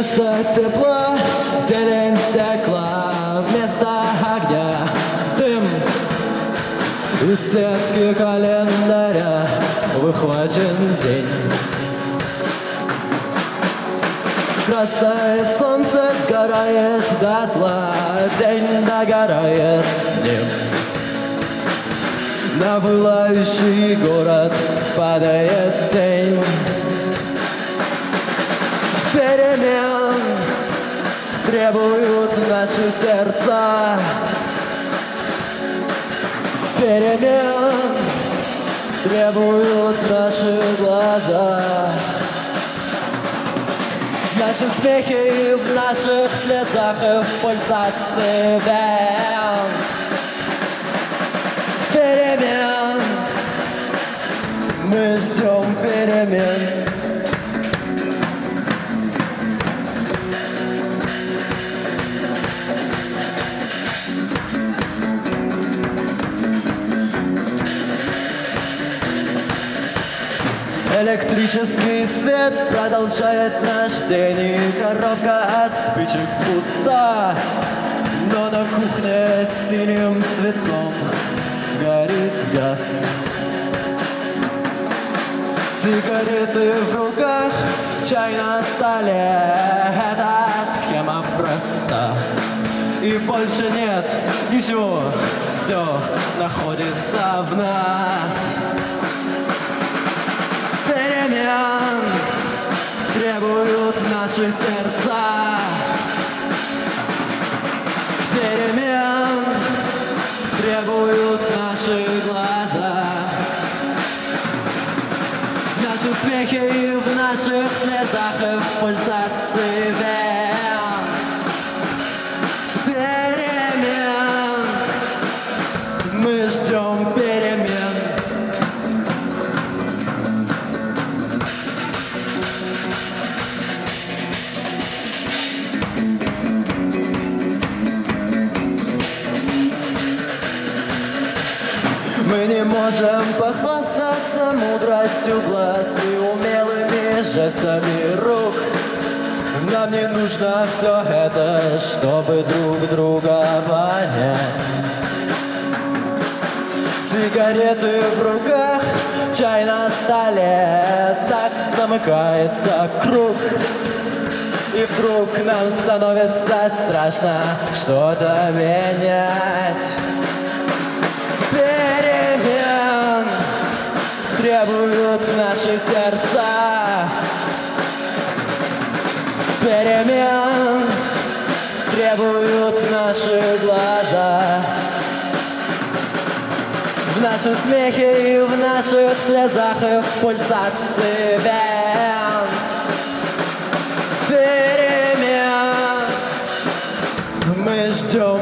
Вместо тепла зелень стекла, вместо огня дым. Из сетки календаря выхвачен день. Красное солнце сгорает дотла, день догорает с ним. На пылающий город падает тень. Перемен требуют наши сердца. Перемен требуют наши глаза. В нашем смехе и в наших слезах и в пульсации вен. Перемен, мы ждем перемен. Электрический свет продолжает наш день, и коробка от спичек пуста. Но на кухне синим цветком горит газ. Сигареты в руках, чай на столе. Эта схема проста. И больше нет ничего, все находится в нас. Перемен требуют наши сердца. Перемен требуют наши глаза. В нашем смехе и в наших слезах и в пульсации вен. Перемен, мы ждем перемен. Мы не можем похвастаться мудростью глаз и умелыми жестами рук. Нам не нужно все это, чтобы друг друга понять. Сигареты в руках, чай на столе, так замыкается круг. И вдруг нам становится страшно что-то менять. Перемен требуют наши сердца. Перемен требуют наши глаза. В нашем смехе и в наших слезах и в пульсации вен. Перемен, мы ждем